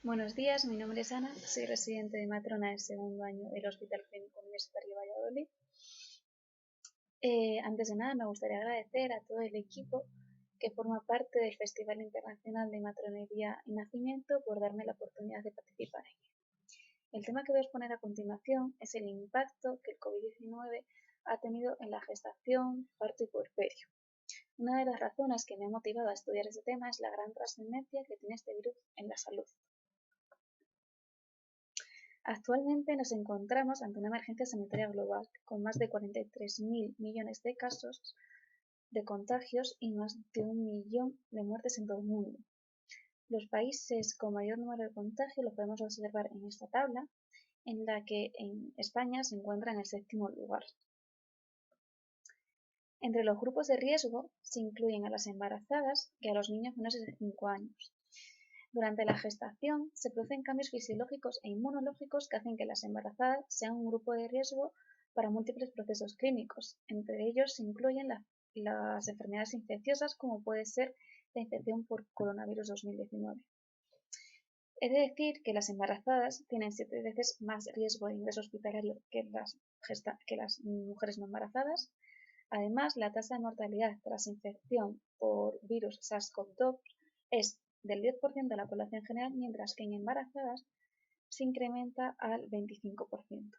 Buenos días, mi nombre es Ana, soy residente de matrona del segundo año del Hospital Clínico Universitario Valladolid. Antes de nada, me gustaría agradecer a todo el equipo que forma parte del Festival Internacional de Matronería y Nacimiento por darme la oportunidad de participar en él. El tema que voy a exponer a continuación es el impacto que el COVID-19 ha tenido en la gestación, parto y puerperio. Una de las razones que me ha motivado a estudiar este tema es la gran trascendencia que tiene este virus en la salud. Actualmente nos encontramos ante una emergencia sanitaria global, con más de 43.000 millones de casos de contagios y más de 1 millón de muertes en todo el mundo. Los países con mayor número de contagios lo podemos observar en esta tabla, en la que en España se encuentra en el 7º lugar. Entre los grupos de riesgo se incluyen a las embarazadas y a los niños menores de 5 años. Durante la gestación se producen cambios fisiológicos e inmunológicos que hacen que las embarazadas sean un grupo de riesgo para múltiples procesos clínicos. Entre ellos se incluyen las enfermedades infecciosas, como puede ser la infección por coronavirus 2019. He de decir que las embarazadas tienen 7 veces más riesgo de ingreso hospitalario que las mujeres no embarazadas. Además, la tasa de mortalidad tras infección por virus SARS-CoV-2 es del 10% de la población general, mientras que en embarazadas se incrementa al 25%.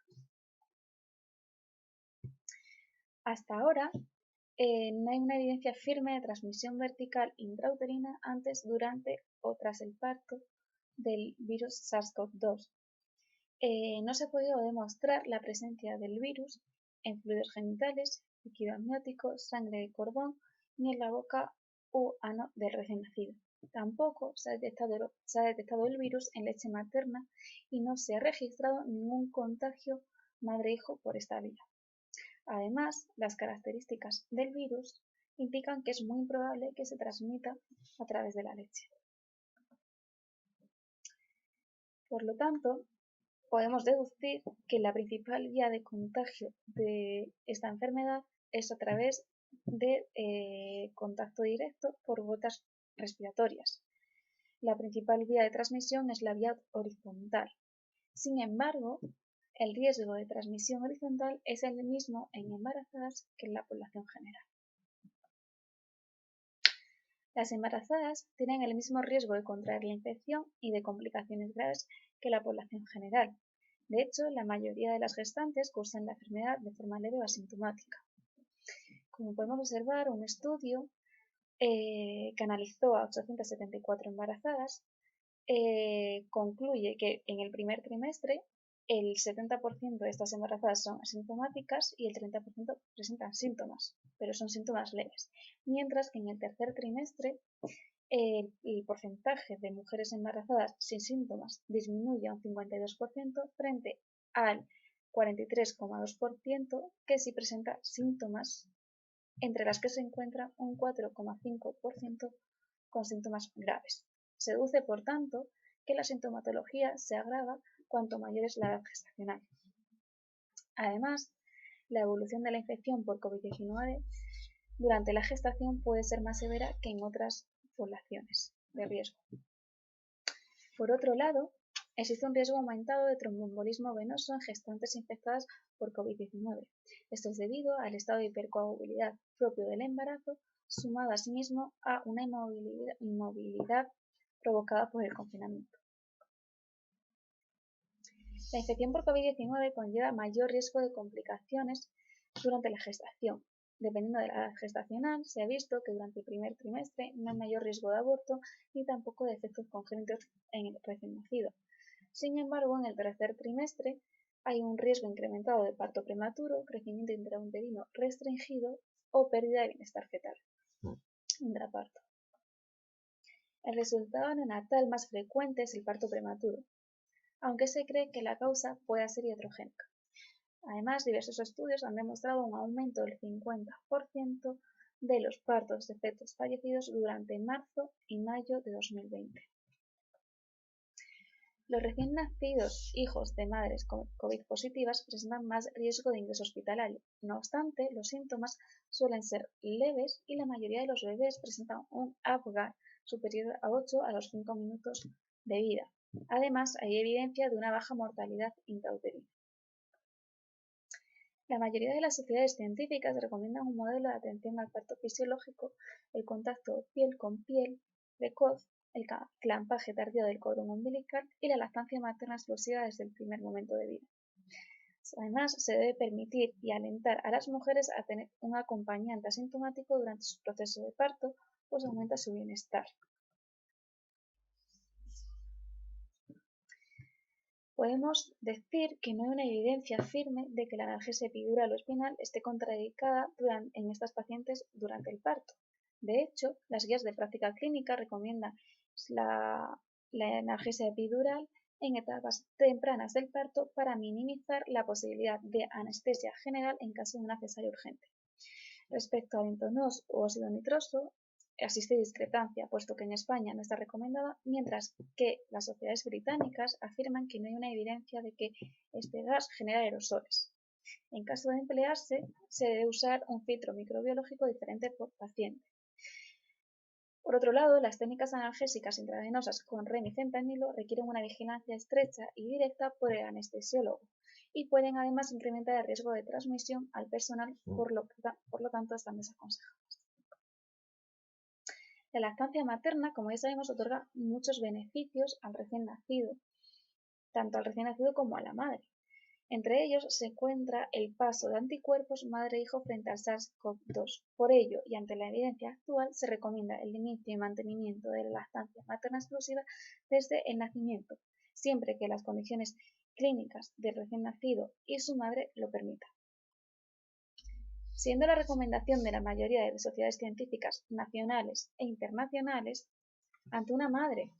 Hasta ahora, no hay una evidencia firme de transmisión vertical intrauterina antes, durante o tras el parto del virus SARS-CoV-2. No se ha podido demostrar la presencia del virus en fluidos genitales, líquido amniótico, sangre de cordón, ni en la boca u ano del recién nacido. Tampoco se ha detectado el virus en leche materna y no se ha registrado ningún contagio madre-hijo por esta vía. Además, las características del virus indican que es muy improbable que se transmita a través de la leche. Por lo tanto, podemos deducir que la principal vía de contagio de esta enfermedad es a través de contacto directo por gotas respiratorias. La principal vía de transmisión es la vía horizontal. Sin embargo, el riesgo de transmisión horizontal es el mismo en embarazadas que en la población general. Las embarazadas tienen el mismo riesgo de contraer la infección y de complicaciones graves que la población general. De hecho, la mayoría de las gestantes cursan la enfermedad de forma leve o asintomática. Como podemos observar, un estudio que analizó a 874 embarazadas concluye que en el primer trimestre el 70% de estas embarazadas son asintomáticas y el 30% presentan síntomas, pero son síntomas leves, mientras que en el tercer trimestre el porcentaje de mujeres embarazadas sin síntomas disminuye a un 52% frente al 43,2% que sí presenta síntomas, entre las que se encuentra un 4,5% con síntomas graves. Se deduce, por tanto, que la sintomatología se agrava cuanto mayor es la edad gestacional. Además, la evolución de la infección por COVID-19 durante la gestación puede ser más severa que en otras poblaciones de riesgo. Por otro lado, existe un riesgo aumentado de tromboembolismo venoso en gestantes infectadas por COVID-19. Esto es debido al estado de hipercoagulabilidad propio del embarazo, sumado asimismo a una inmovilidad provocada por el confinamiento. La infección por COVID-19 conlleva mayor riesgo de complicaciones durante la gestación. Dependiendo de la edad gestacional, se ha visto que durante el primer trimestre no hay mayor riesgo de aborto ni tampoco de efectos congénitos en el recién nacido. Sin embargo, en el tercer trimestre hay un riesgo incrementado de parto prematuro, crecimiento intrauterino restringido o pérdida de bienestar fetal intraparto. El resultado neonatal más frecuente es el parto prematuro, aunque se cree que la causa pueda ser iatrogénica. Además, diversos estudios han demostrado un aumento del 50% de los partos de fetos fallecidos durante marzo y mayo de 2020. Los recién nacidos hijos de madres COVID positivas presentan más riesgo de ingreso hospitalario. No obstante, los síntomas suelen ser leves y la mayoría de los bebés presentan un Apgar superior a 8 a los 5 minutos de vida. Además, hay evidencia de una baja mortalidad intrauterina. La mayoría de las sociedades científicas recomiendan un modelo de atención al parto fisiológico, el contacto piel con piel precoz, el clampaje tardío del cordón umbilical y la lactancia materna exclusiva desde el primer momento de vida. Además, se debe permitir y alentar a las mujeres a tener un acompañante asintomático durante su proceso de parto, pues aumenta su bienestar. Podemos decir que no hay una evidencia firme de que la analgesia epidural o espinal esté contraindicada en estas pacientes durante el parto. De hecho, las guías de práctica clínica recomiendan la analgesia epidural en etapas tempranas del parto para minimizar la posibilidad de anestesia general en caso de una cesárea urgente. Respecto al entonox o óxido nitroso, existe discrepancia, puesto que en España no está recomendada, mientras que las sociedades británicas afirman que no hay una evidencia de que este gas genera aerosoles. En caso de emplearse, se debe usar un filtro microbiológico diferente por paciente. Por otro lado, las técnicas analgésicas intravenosas con remifentanilo requieren una vigilancia estrecha y directa por el anestesiólogo y pueden además incrementar el riesgo de transmisión al personal, por lo tanto están desaconsejadas. La lactancia materna, como ya sabemos, otorga muchos beneficios al recién nacido, tanto al recién nacido como a la madre. Entre ellos se encuentra el paso de anticuerpos madre-hijo frente al SARS-CoV-2. Por ello, y ante la evidencia actual, se recomienda el inicio y mantenimiento de la lactancia materna exclusiva desde el nacimiento, siempre que las condiciones clínicas del recién nacido y su madre lo permitan. Siendo la recomendación de la mayoría de sociedades científicas nacionales e internacionales, ante una madre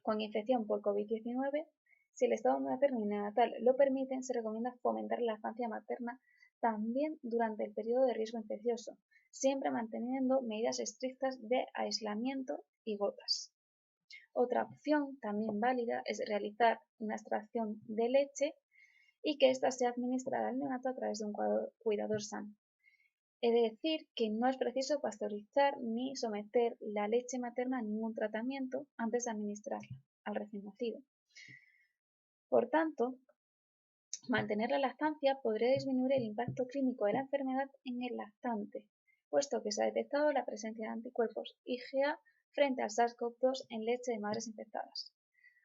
con infección por COVID-19, si el estado materno y neonatal lo permiten, se recomienda fomentar la lactancia materna también durante el periodo de riesgo infeccioso, siempre manteniendo medidas estrictas de aislamiento y gotas. Otra opción también válida es realizar una extracción de leche y que ésta sea administrada al neonato a través de un cuidador sano. He de decir que no es preciso pasteurizar ni someter la leche materna a ningún tratamiento antes de administrarla al recién nacido. Por tanto, mantener la lactancia podría disminuir el impacto clínico de la enfermedad en el lactante, puesto que se ha detectado la presencia de anticuerpos IgA frente al SARS-CoV-2 en leche de madres infectadas.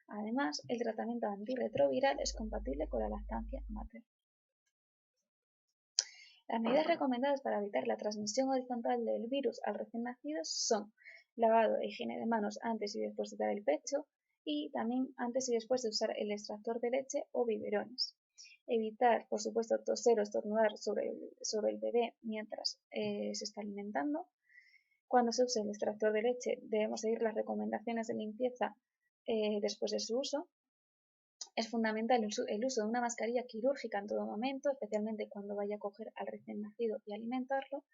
Además, el tratamiento antirretroviral es compatible con la lactancia materna. Las medidas recomendadas para evitar la transmisión horizontal del virus al recién nacido son lavado e higiene de manos antes y después de dar el pecho y también antes y después de usar el extractor de leche o biberones. Evitar, por supuesto, toser o estornudar sobre el bebé mientras se está alimentando. Cuando se use el extractor de leche debemos seguir las recomendaciones de limpieza después de su uso. Es fundamental el uso de una mascarilla quirúrgica en todo momento, especialmente cuando vaya a coger al recién nacido y alimentarlo,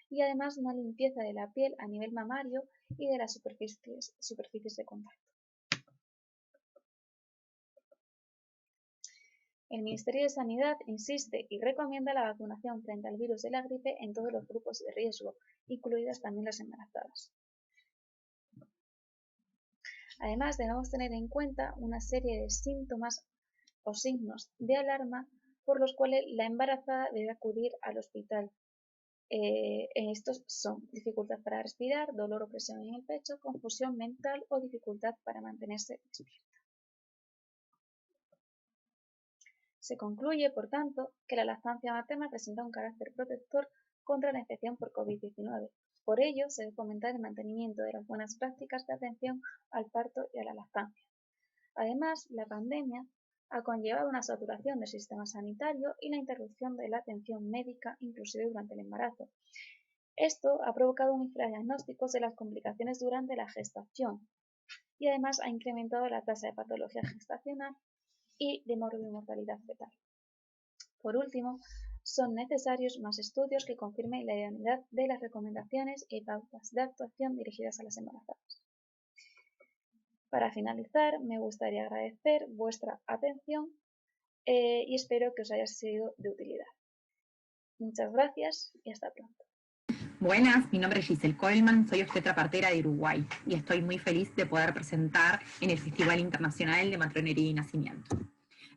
y además una limpieza de la piel a nivel mamario y de las superficies de contacto. El Ministerio de Sanidad insiste y recomienda la vacunación frente al virus de la gripe en todos los grupos de riesgo, incluidas también las embarazadas. Además, debemos tener en cuenta una serie de síntomas o signos de alarma por los cuales la embarazada debe acudir al hospital. Estos son dificultad para respirar, dolor o presión en el pecho, confusión mental o dificultad para mantenerse despierta. Se concluye, por tanto, que la lactancia materna presenta un carácter protector contra la infección por COVID-19. Por ello, se debe fomentar el mantenimiento de las buenas prácticas de atención al parto y a la lactancia. Además, la pandemia ha conllevado una saturación del sistema sanitario y la interrupción de la atención médica, inclusive durante el embarazo. Esto ha provocado un infradiagnóstico de las complicaciones durante la gestación y además ha incrementado la tasa de patología gestacional y de morbimortalidad fetal. Por último, son necesarios más estudios que confirmen la idoneidad de las recomendaciones y pautas de actuación dirigidas a las embarazadas. Para finalizar, me gustaría agradecer vuestra atención y espero que os haya sido de utilidad. Muchas gracias y hasta pronto. Buenas, mi nombre es Giselle Coleman, soy obstetra partera de Uruguay y estoy muy feliz de poder presentar en el Festival Internacional de Matronería y Nacimiento.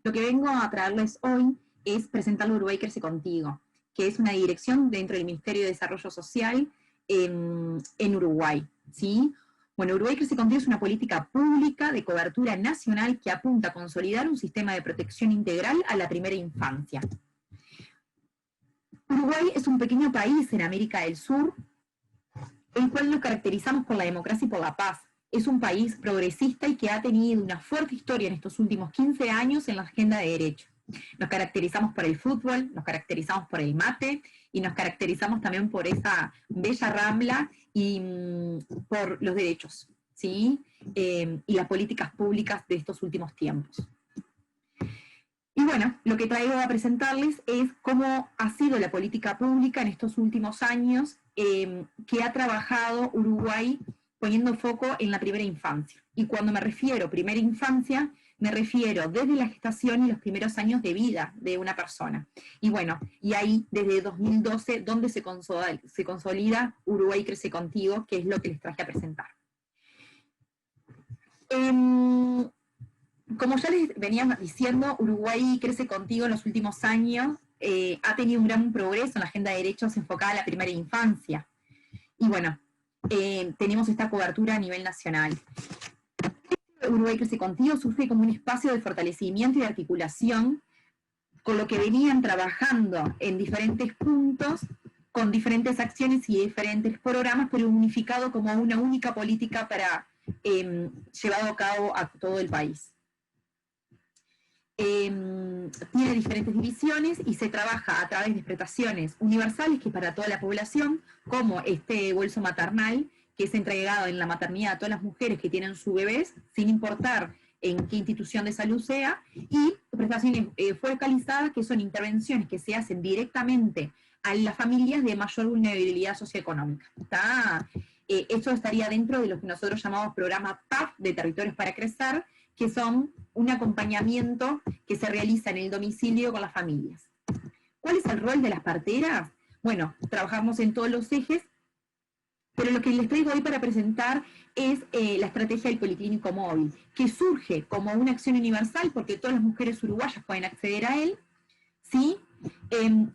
Lo que vengo a traerles hoy es presentar Uruguay Crece Contigo, que es una dirección dentro del Ministerio de Desarrollo Social en Uruguay, ¿sí? Bueno, Uruguay Crece Contigo es una política pública de cobertura nacional que apunta a consolidar un sistema de protección integral a la primera infancia. Uruguay es un pequeño país en América del Sur, el cual nos caracterizamos por la democracia y por la paz. Es un país progresista y que ha tenido una fuerte historia en estos últimos 15 años en la agenda de derechos. Nos caracterizamos por el fútbol, nos caracterizamos por el mate y nos caracterizamos también por esa bella rambla y por los derechos, ¿sí? Y las políticas públicas de estos últimos tiempos. Y bueno, lo que traigo a presentarles es cómo ha sido la política pública en estos últimos años que ha trabajado Uruguay poniendo foco en la primera infancia. Y cuando me refiero a primera infancia, me refiero desde la gestación y los primeros años de vida de una persona. Y bueno, y ahí desde 2012, donde se consolida Uruguay Crece Contigo, que es lo que les traje a presentar. Como ya les venía diciendo, Uruguay Crece Contigo en los últimos años ha tenido un gran progreso en la agenda de derechos enfocada a la primera infancia. Y bueno, tenemos esta cobertura a nivel nacional. Uruguay Crece Contigo surge como un espacio de fortalecimiento y de articulación con lo que venían trabajando en diferentes puntos, con diferentes acciones y diferentes programas, pero unificado como una única política para llevado a cabo a todo el país. Tiene diferentes divisiones y se trabaja a través de prestaciones universales que para toda la población, como este bolso maternal, que es entregado en la maternidad a todas las mujeres que tienen su bebés, sin importar en qué institución de salud sea, y prestaciones focalizadas, que son intervenciones que se hacen directamente a las familias de mayor vulnerabilidad socioeconómica. Esto estaría dentro de lo que nosotros llamamos programa PAF de Territorios para Crecer, que son un acompañamiento que se realiza en el domicilio con las familias. ¿Cuál es el rol de las parteras? Bueno, trabajamos en todos los ejes, pero lo que les traigo hoy para presentar es la estrategia del Policlínico Móvil, que surge como una acción universal porque todas las mujeres uruguayas pueden acceder a él, ¿sí?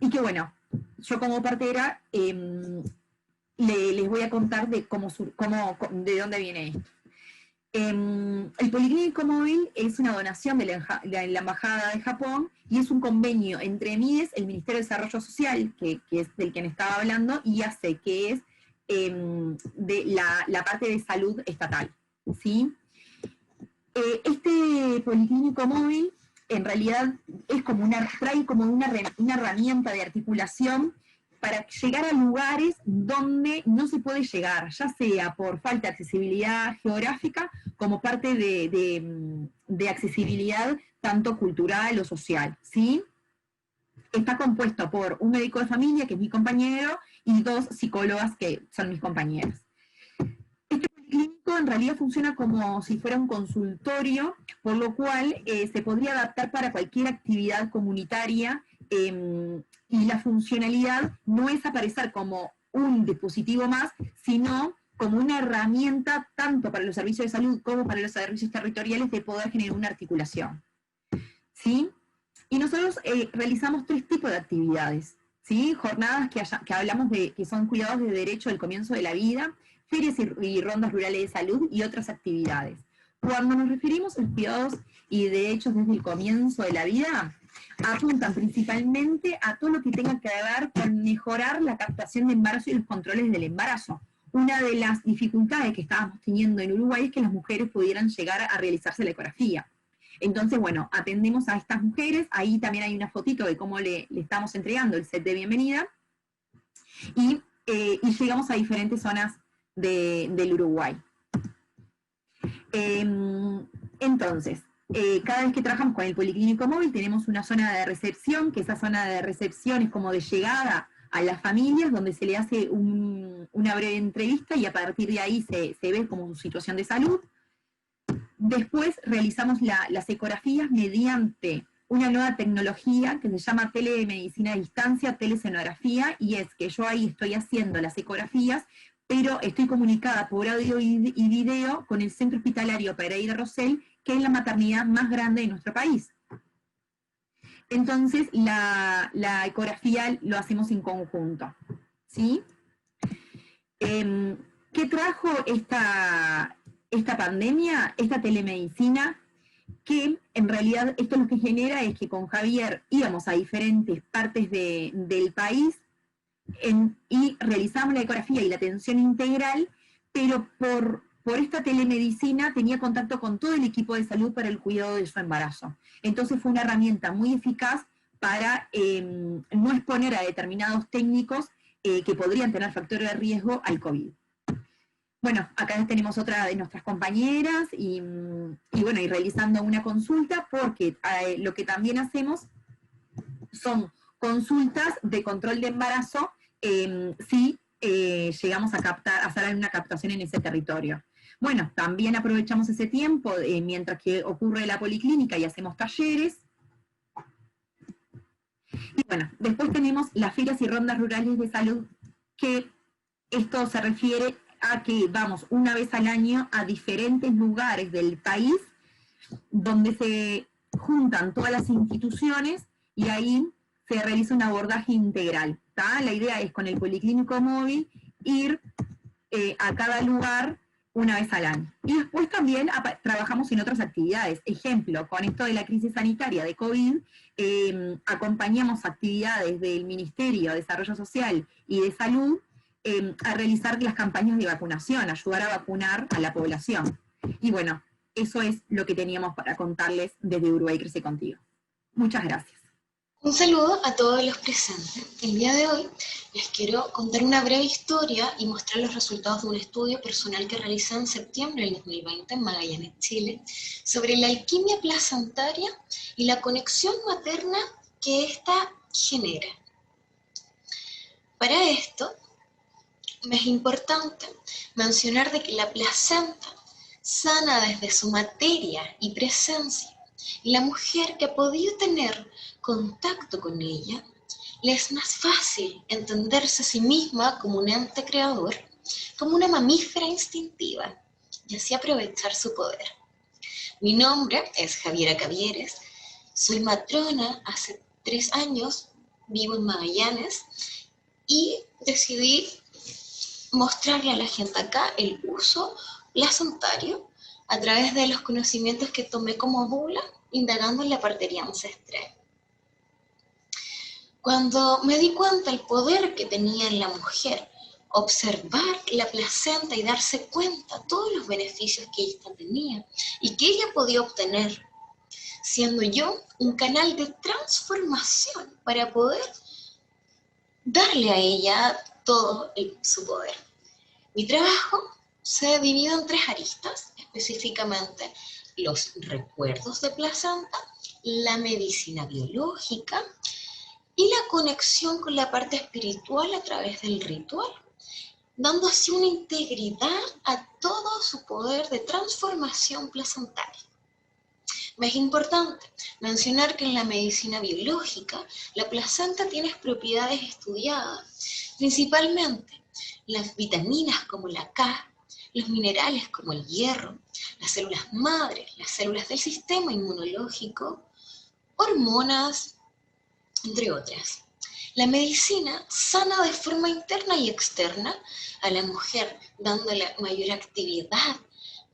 Y que bueno, yo como partera les voy a contar de de dónde viene esto. El Policlínico Móvil es una donación de la Embajada de Japón y es un convenio entre MIDES, el Ministerio de Desarrollo Social, que es del quien estaba hablando, y ACE, que es de la parte de salud estatal, ¿sí? Este Policlínico Móvil en realidad es como trae como una herramienta de articulación para llegar a lugares donde no se puede llegar, ya sea por falta de accesibilidad geográfica como parte de accesibilidad tanto cultural o social, ¿sí? Está compuesto por un médico de familia, que es mi compañero, y 2 psicólogas, que son mis compañeras. Este policlínico en realidad funciona como si fuera un consultorio, por lo cual se podría adaptar para cualquier actividad comunitaria, y la funcionalidad no es aparecer como un dispositivo más, sino como una herramienta tanto para los servicios de salud como para los servicios territoriales de poder generar una articulación, ¿sí? Y nosotros realizamos 3 tipos de actividades, ¿sí? Jornadas que hablamos de que son cuidados de derecho del comienzo de la vida, ferias y rondas rurales de salud y otras actividades. Cuando nos referimos a los cuidados y derechos desde el comienzo de la vida, apuntan principalmente a todo lo que tenga que ver con mejorar la captación de embarazo y los controles del embarazo. Una de las dificultades que estábamos teniendo en Uruguay es que las mujeres pudieran llegar a realizarse la ecografía. Entonces, bueno, atendemos a estas mujeres, ahí también hay una fotito de cómo le estamos entregando el set de bienvenida, y llegamos a diferentes zonas del Uruguay. Entonces, cada vez que trabajamos con el Policlínico Móvil tenemos una zona de recepción, que esa zona de recepción es como de llegada a las familias, donde se le hace una breve entrevista y a partir de ahí se ve como su situación de salud. Después realizamos las ecografías mediante una nueva tecnología que se llama telemedicina a distancia, telesonografía, y es que yo ahí estoy haciendo las ecografías, pero estoy comunicada por audio y video con el Centro Hospitalario Pereira Rosell, que es la maternidad más grande de nuestro país. Entonces, la ecografía lo hacemos en conjunto, ¿sí? ¿Qué trajo esta pandemia, esta telemedicina? Que en realidad esto lo que genera es que con Javier íbamos a diferentes partes del país y realizamos la ecografía y la atención integral, pero por esta telemedicina tenía contacto con todo el equipo de salud para el cuidado de su embarazo. Entonces fue una herramienta muy eficaz para no exponer a determinados técnicos que podrían tener factores de riesgo al COVID. Bueno, acá tenemos otra de nuestras compañeras y bueno, y realizando una consulta, porque lo que también hacemos son consultas de control de embarazo si llegamos a hacer una captación en ese territorio. Bueno, también aprovechamos ese tiempo mientras que ocurre la policlínica y hacemos talleres. Y bueno, después tenemos las ferias y rondas rurales de salud, que esto se refiere a que vamos una vez al año a diferentes lugares del país donde se juntan todas las instituciones y ahí se realiza un abordaje integral. ¿tá? La idea es con el policlínico móvil ir a cada lugar una vez al año. Y después también trabajamos en otras actividades. Ejemplo, con esto de la crisis sanitaria de COVID, acompañamos actividades del Ministerio de Desarrollo Social y de Salud a realizar las campañas de vacunación, ayudar a vacunar a la población. Y bueno, eso es lo que teníamos para contarles desde Uruguay Crece Contigo. Muchas gracias. Un saludo a todos los presentes. El día de hoy les quiero contar una breve historia y mostrar los resultados de un estudio personal que realicé en septiembre del 2020 en Magallanes, Chile, sobre la alquimia placentaria y la conexión materna que ésta genera. Para esto, me es importante mencionar de que la placenta sana desde su materia y presencia, y la mujer que ha podido tener contacto con ella, le es más fácil entenderse a sí misma como un ente creador, como una mamífera instintiva, y así aprovechar su poder. Mi nombre es Javiera Cavieres, soy matrona hace 3 años, vivo en Magallanes, y decidí mostrarle a la gente acá el uso placentario a través de los conocimientos que tomé como bula, indagando en la partería ancestral. Cuando me di cuenta del poder que tenía en la mujer, observar la placenta y darse cuenta de todos los beneficios que ella tenía y que ella podía obtener, siendo yo un canal de transformación para poder darle a ella todo su poder. Mi trabajo se divide en 3 aristas, específicamente los recuerdos de placenta, la medicina biológica y la conexión con la parte espiritual a través del ritual, dando así una integridad a todo su poder de transformación placentaria. Me es importante mencionar que en la medicina biológica la placenta tiene propiedades estudiadas, principalmente las vitaminas como la K, los minerales como el hierro, las células madres, las células del sistema inmunológico, hormonas, entre otras. La medicina sana de forma interna y externa a la mujer, dándole mayor actividad,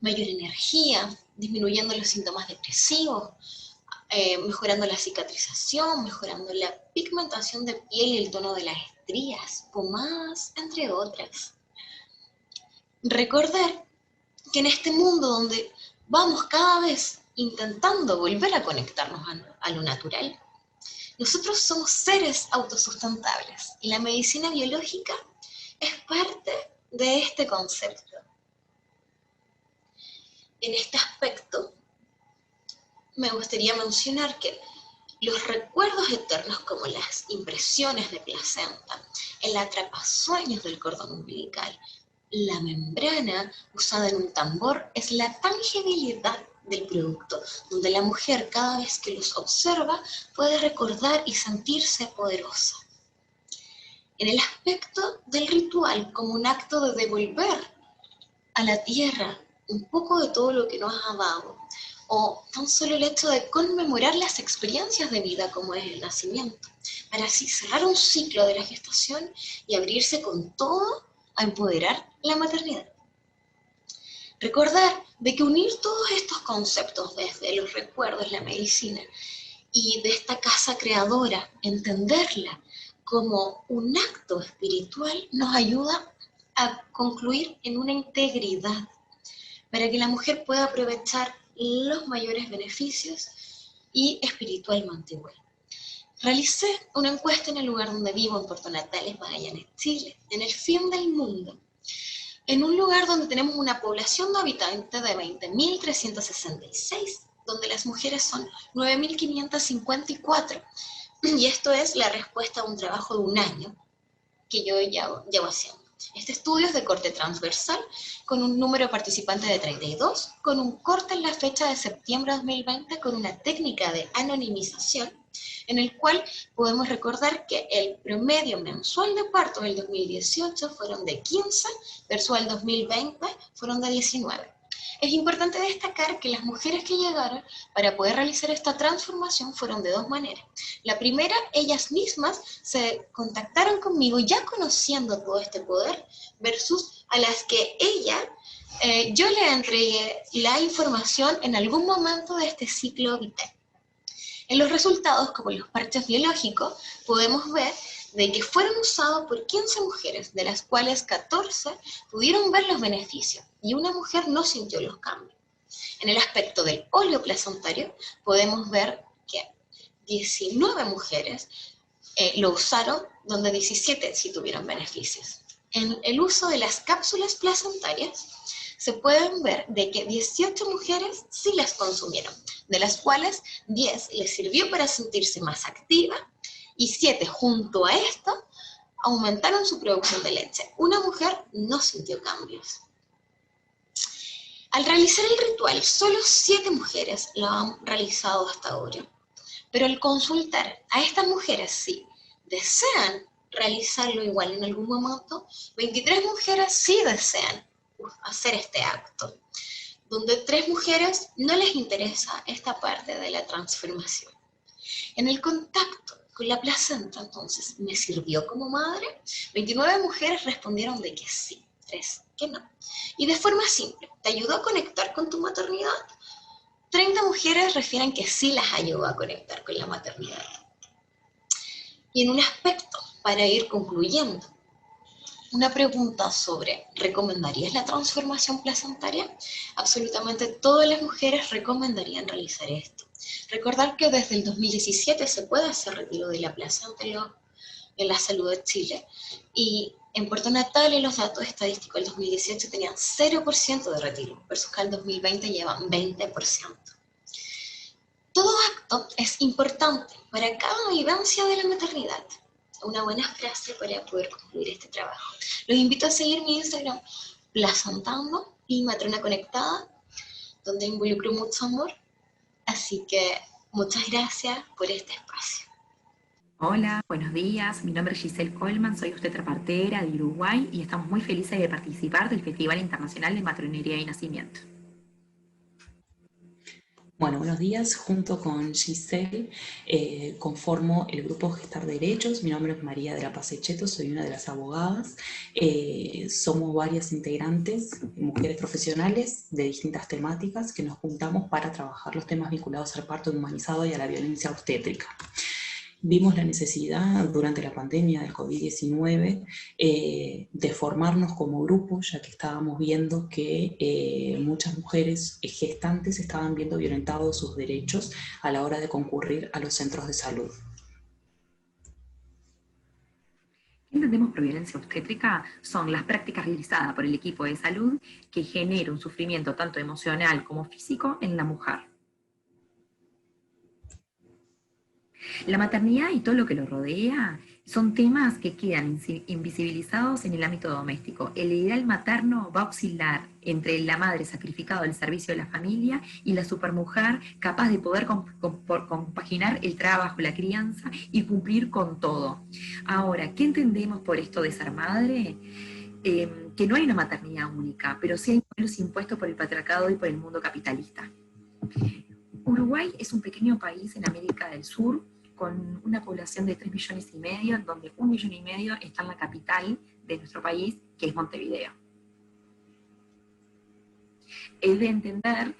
mayor energía, disminuyendo los síntomas depresivos, mejorando la cicatrización, mejorando la pigmentación de piel y el tono de las estrías, pomadas, entre otras. Recordar que en este mundo donde vamos cada vez intentando volver a conectarnos a lo natural, nosotros somos seres autosustentables y la medicina biológica es parte de este concepto. En este aspecto, me gustaría mencionar que los recuerdos eternos como las impresiones de placenta, el atrapasueños del cordón umbilical, la membrana usada en un tambor es la tangibilidad del producto, donde la mujer cada vez que los observa puede recordar y sentirse poderosa. En el aspecto del ritual, como un acto de devolver a la tierra un poco de todo lo que nos ha dado, o tan solo el hecho de conmemorar las experiencias de vida como es el nacimiento, para así cerrar un ciclo de la gestación y abrirse con todo a empoderar la maternidad. Recordar de que unir todos estos conceptos desde los recuerdos, la medicina y de esta casa creadora, entenderla como un acto espiritual, nos ayuda a concluir en una integridad para que la mujer pueda aprovechar los mayores beneficios y espiritualmente igual. Realicé una encuesta en el lugar donde vivo, en Puerto Natales, Magallanes, Chile, en el fin del mundo, en un lugar donde tenemos una población de habitantes de 20.366, donde las mujeres son 9.554, y esto es la respuesta a un trabajo de un año que yo llevo haciendo. Este estudio es de corte transversal, con un número de participantes de 32, con un corte en la fecha de septiembre de 2020, con una técnica de anonimización, en el cual podemos recordar que el promedio mensual de parto del 2018 fueron de 15, versus el 2020 fueron de 19. Es importante destacar que las mujeres que llegaron para poder realizar esta transformación fueron de dos maneras. La primera, ellas mismas se contactaron conmigo ya conociendo todo este poder, versus a las que yo le entregué la información en algún momento de este ciclo vital. En los resultados, como en los parches biológicos, podemos ver de que fueron usados por 15 mujeres, de las cuales 14 pudieron ver los beneficios y una mujer no sintió los cambios. En el aspecto del óvulo placentario, podemos ver que 19 mujeres lo usaron, donde 17 sí tuvieron beneficios. En el uso de las cápsulas placentarias, se pueden ver de que 18 mujeres sí las consumieron, de las cuales 10 les sirvió para sentirse más activa y 7 junto a esto aumentaron su producción de leche. Una mujer no sintió cambios. Al realizar el ritual, solo 7 mujeres lo han realizado hasta ahora, pero al consultar a estas mujeres si desean realizarlo igual en algún momento, 23 mujeres sí desean hacer este acto, donde 3 mujeres no les interesa esta parte de la transformación. En el contacto con la placenta, entonces, ¿me sirvió como madre? 29 mujeres respondieron de que sí, 3 que no. Y de forma simple, ¿te ayudó a conectar con tu maternidad? 30 mujeres refieren que sí las ayudó a conectar con la maternidad. Y en un aspecto, para ir concluyendo, una pregunta sobre, ¿recomendarías la transformación placentaria? Absolutamente todas las mujeres recomendarían realizar esto. Recordar que desde el 2017 se puede hacer retiro de la placenta en la salud de Chile, y en Puerto Natales los datos estadísticos del 2018 tenían 0% de retiro, versus que el 2020 llevan 20%. Todo acto es importante para cada vivencia de la maternidad. Una buena frase para poder concluir este trabajo. Los invito a seguir mi Instagram, Placentando y Matrona Conectada, donde involucro mucho amor. Así que muchas gracias por este espacio. Hola, buenos días. Mi nombre es Giselle Coleman, soy obstetra-partera de Uruguay y estamos muy felices de participar del Festival Internacional de Matronería y Nacimiento. Bueno, buenos días. Junto con Giselle conformo el grupo Gestar Derechos. Mi nombre es María de la Paz Echeto, soy una de las abogadas. Somos varias integrantes, mujeres profesionales de distintas temáticas que nos juntamos para trabajar los temas vinculados al parto humanizado y a la violencia obstétrica. Vimos la necesidad durante la pandemia del COVID-19 de formarnos como grupo, ya que estábamos viendo que muchas mujeres gestantes estaban viendo violentados sus derechos a la hora de concurrir a los centros de salud. ¿Qué entendemos por violencia obstétrica? Son las prácticas realizadas por el equipo de salud que genera un sufrimiento tanto emocional como físico en la mujer. La maternidad y todo lo que lo rodea Son temas que quedan invisibilizados en el ámbito doméstico. El ideal materno va a oscilar entre la madre sacrificada al servicio de la familia y la supermujer capaz de poder compaginar el trabajo, la crianza y cumplir con todo. Ahora, ¿qué entendemos por esto de ser madre? Que no hay una maternidad única, pero sí hay modelos impuestos por el patriarcado y por el mundo capitalista. Uruguay es un pequeño país en América del Sur, con una población de 3,5 millones, en donde 1,5 millones está en la capital de nuestro país, que es Montevideo. Es de entender,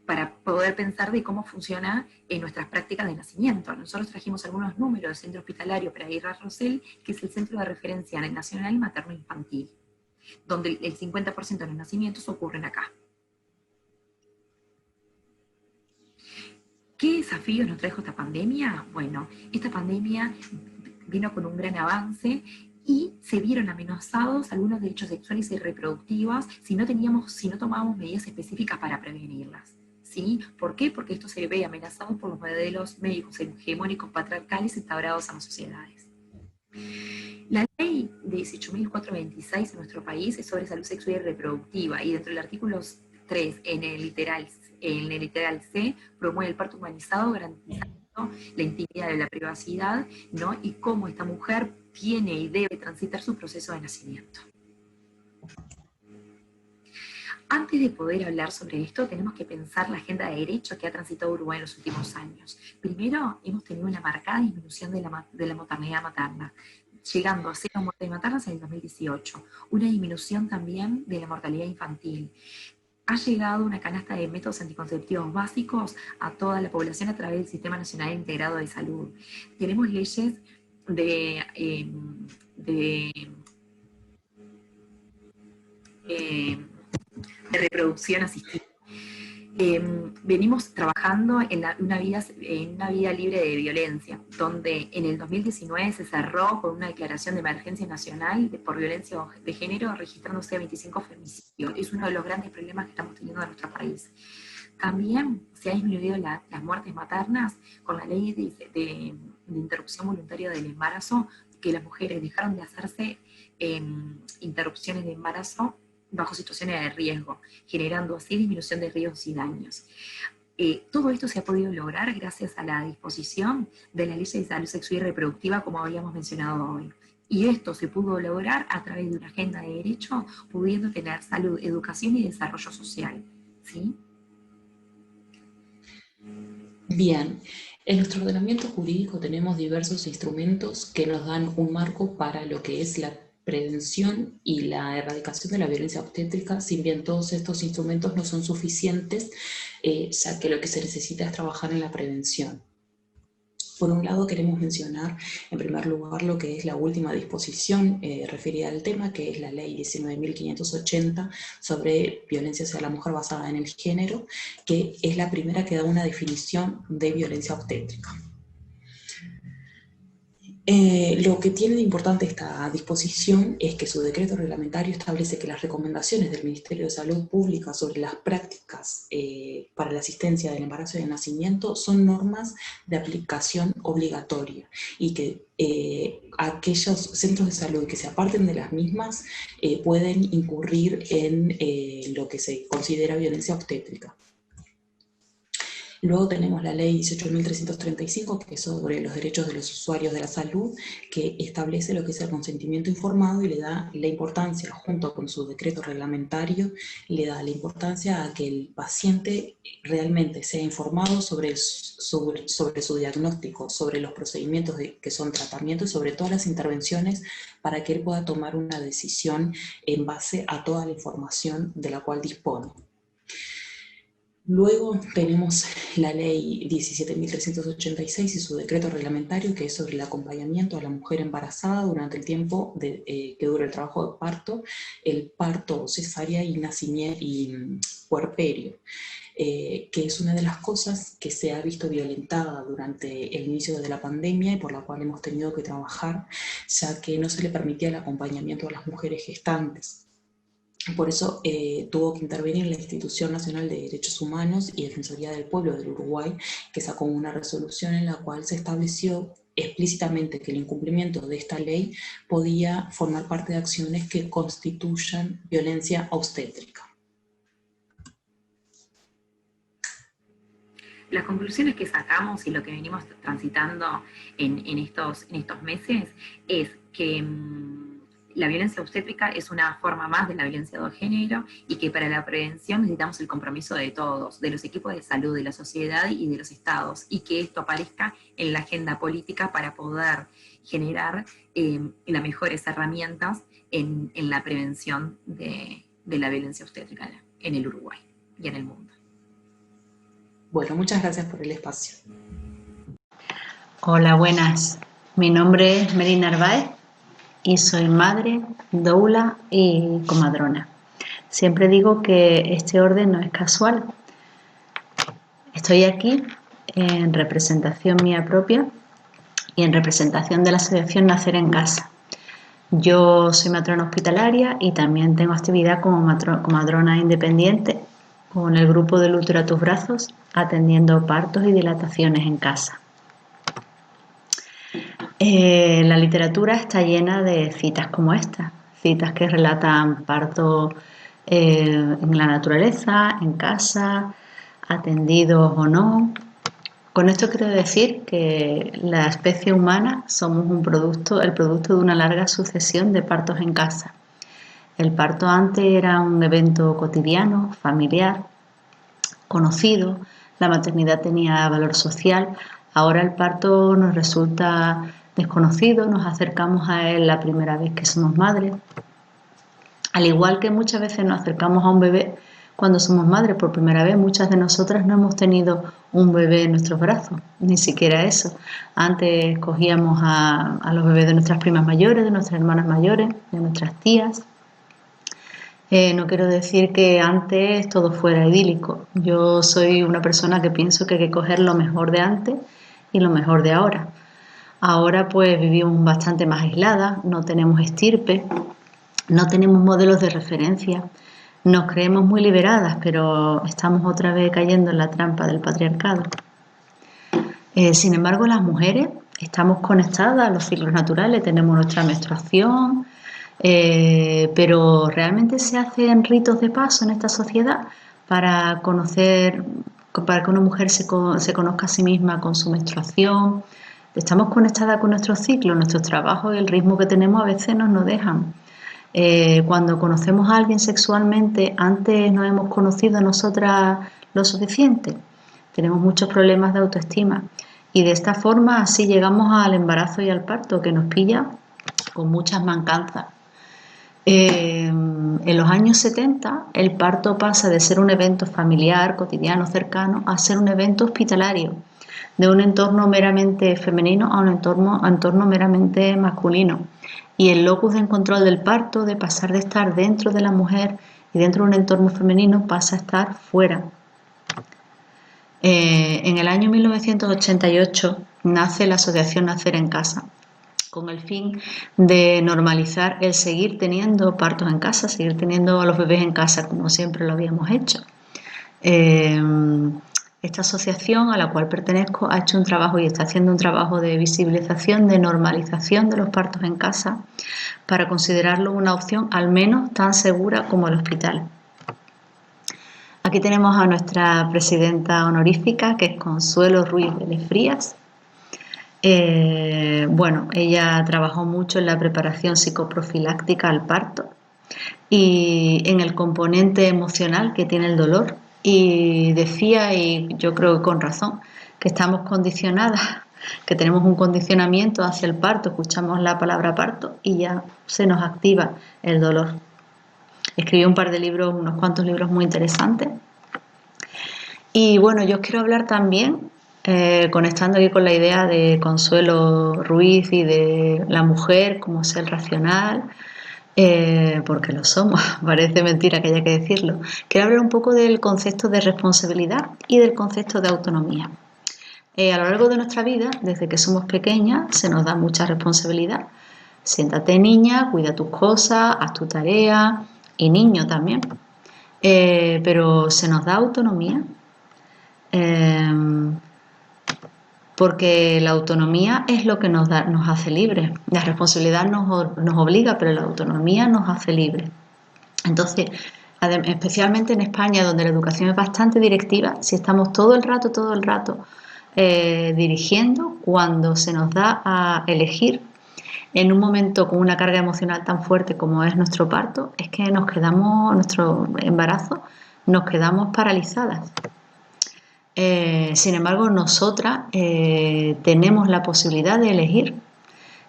para poder pensar de cómo funciona nuestras prácticas de nacimiento. Nosotros trajimos algunos números del Centro Hospitalario Pereira Rosell, que es el centro de referencia nacional materno-infantil, donde el 50% de los nacimientos ocurren acá. ¿Qué desafíos nos trajo esta pandemia? Bueno, esta pandemia vino con un gran avance y se vieron amenazados algunos derechos sexuales y reproductivos si no tomábamos medidas específicas para prevenirlas. ¿Sí? ¿Por qué? Porque esto se ve amenazado por los modelos médicos hegemónicos patriarcales instaurados en las sociedades. La ley de 18.426 en nuestro país es sobre salud sexual y reproductiva, y dentro del artículo 3, en el literal C, promueve el parto humanizado garantizando la intimidad y la privacidad, ¿no? Y cómo esta mujer tiene y debe transitar su proceso de nacimiento. Antes de poder hablar sobre esto, tenemos que pensar la agenda de derechos que ha transitado Uruguay en los últimos años. Primero, hemos tenido una marcada disminución de la mortalidad materna, llegando a 0 muertes maternas en el 2018. Una disminución también de la mortalidad infantil. Ha llegado una canasta de métodos anticonceptivos básicos a toda la población a través del Sistema Nacional Integrado de Salud. Tenemos leyes de reproducción asistida. Venimos trabajando en una vida libre de violencia, donde en el 2019 se cerró con una declaración de emergencia nacional por violencia de género, registrándose 25 femicidios. Es uno de los grandes problemas que estamos teniendo en nuestro país. También se ha disminuido las muertes maternas con la ley de interrupción voluntaria del embarazo, que las mujeres dejaron de hacerse interrupciones de embarazo bajo situaciones de riesgo, generando así disminución de riesgos y daños. Todo esto se ha podido lograr gracias a la disposición de la Ley de Salud Sexual y Reproductiva, como habíamos mencionado hoy. Y esto se pudo lograr a través de una agenda de derecho, pudiendo tener salud, educación y desarrollo social. ¿Sí? Bien, en nuestro ordenamiento jurídico tenemos diversos instrumentos que nos dan un marco para lo que es la prevención y la erradicación de la violencia obstétrica, si bien todos estos instrumentos no son suficientes, ya que lo que se necesita es trabajar en la prevención. Por un lado queremos mencionar en primer lugar lo que es la última disposición referida al tema, que es la ley 19.580 sobre violencia hacia la mujer basada en el género, que es la primera que da una definición de violencia obstétrica. Lo que tiene de importante esta disposición es que su decreto reglamentario establece que las recomendaciones del Ministerio de Salud Pública sobre las prácticas para la asistencia del embarazo y del nacimiento son normas de aplicación obligatoria, y que aquellos centros de salud que se aparten de las mismas pueden incurrir en lo que se considera violencia obstétrica. Luego tenemos la ley 18.335, que es sobre los derechos de los usuarios de la salud, que establece lo que es el consentimiento informado y le da la importancia, junto con su decreto reglamentario, le da la importancia a que el paciente realmente sea informado sobre su diagnóstico, sobre los procedimientos que son tratamientos y sobre todas las intervenciones, para que él pueda tomar una decisión en base a toda la información de la cual dispone. Luego tenemos la ley 17.386 y su decreto reglamentario, que es sobre el acompañamiento a la mujer embarazada durante el tiempo que dura el trabajo de parto, el parto, cesárea y puerperio, que es una de las cosas que se ha visto violentada durante el inicio de la pandemia y por la cual hemos tenido que trabajar, ya que no se le permitía el acompañamiento a las mujeres gestantes. Por eso tuvo que intervenir la Institución Nacional de Derechos Humanos y Defensoría del Pueblo del Uruguay, que sacó una resolución en la cual se estableció explícitamente que el incumplimiento de esta ley podía formar parte de acciones que constituyan violencia obstétrica. Las conclusiones que sacamos y lo que venimos transitando en estos meses es que la violencia obstétrica es una forma más de la violencia de género y que para la prevención necesitamos el compromiso de todos, de los equipos de salud, de la sociedad y de los estados, y que esto aparezca en la agenda política para poder generar las mejores herramientas en la prevención de la violencia obstétrica en el Uruguay y en el mundo. Bueno, muchas gracias por el espacio. Hola, buenas. Mi nombre es Mary Narváez y soy madre, doula y comadrona. Siempre digo que este orden no es casual. Estoy aquí en representación mía propia y en representación de la asociación Nacer en Casa. Yo soy matrona hospitalaria y también tengo actividad como comadrona independiente con el grupo del útero a tus brazos, atendiendo partos y dilataciones en casa. La literatura está llena de citas como esta, citas que relatan partos en la naturaleza, en casa, atendidos o no. Con esto quiero decir que la especie humana somos el producto de una larga sucesión de partos en casa. El parto antes era un evento cotidiano, familiar, conocido, la maternidad tenía valor social. Ahora el parto nos resulta desconocido, nos acercamos a él la primera vez que somos madres. Al igual que muchas veces nos acercamos a un bebé cuando somos madres por primera vez, muchas de nosotras no hemos tenido un bebé en nuestros brazos, ni siquiera eso. Antes cogíamos a los bebés de nuestras primas mayores, de nuestras hermanas mayores, de nuestras tías. No quiero decir que antes todo fuera idílico. Yo soy una persona que pienso que hay que coger lo mejor de antes y lo mejor de ahora. Ahora pues vivimos bastante más aisladas, no tenemos estirpe, no tenemos modelos de referencia, nos creemos muy liberadas, pero estamos otra vez cayendo en la trampa del patriarcado. Sin embargo, las mujeres estamos conectadas a los ciclos naturales, tenemos nuestra menstruación, pero realmente se hacen ritos de paso en esta sociedad para que una mujer se conozca a sí misma con su menstruación. Estamos conectadas con nuestros ciclos, nuestros trabajos y el ritmo que tenemos a veces nos dejan. Cuando conocemos a alguien sexualmente, antes no hemos conocido a nosotras lo suficiente. Tenemos muchos problemas de autoestima y de esta forma así llegamos al embarazo y al parto, que nos pilla con muchas mancanzas. En los años 70 el parto pasa de ser un evento familiar, cotidiano, cercano, a ser un evento hospitalario, de un entorno meramente femenino a un entorno meramente masculino. Y el locus de control del parto, de pasar de estar dentro de la mujer y dentro de un entorno femenino, pasa a estar fuera. En el año 1988 nace la asociación Nacer en Casa, con el fin de normalizar el seguir teniendo partos en casa, seguir teniendo a los bebés en casa como siempre lo habíamos hecho. Esta asociación a la cual pertenezco ha hecho un trabajo y está haciendo un trabajo de visibilización, de normalización de los partos en casa para considerarlo una opción al menos tan segura como el hospital. Aquí tenemos a nuestra presidenta honorífica, que es Consuelo Ruiz Vélez Frías. Ella trabajó mucho en la preparación psicoprofiláctica al parto y en el componente emocional que tiene el dolor, y decía, y yo creo que con razón, que estamos condicionadas, que tenemos un condicionamiento hacia el parto, escuchamos la palabra parto y ya se nos activa el dolor. Escribió unos cuantos libros muy interesantes. Y bueno, yo os quiero hablar también, conectando aquí con la idea de Consuelo Ruiz y de la mujer como ser racional, porque lo somos, parece mentira que haya que decirlo. Quiero hablar un poco del concepto de responsabilidad y del concepto de autonomía. A lo largo de nuestra vida, desde que somos pequeñas, se nos da mucha responsabilidad. Siéntate, niña, cuida tus cosas, haz tu tarea, y niño también. Pero se nos da autonomía. porque la autonomía es lo que nos hace libres. La responsabilidad nos obliga, pero la autonomía nos hace libres. Entonces, especialmente en España, donde la educación es bastante directiva, si estamos todo el rato dirigiendo, cuando se nos da a elegir en un momento con una carga emocional tan fuerte como es nuestro parto, es que nuestro embarazo, nos quedamos paralizadas. Sin embargo, nosotras tenemos la posibilidad de elegir.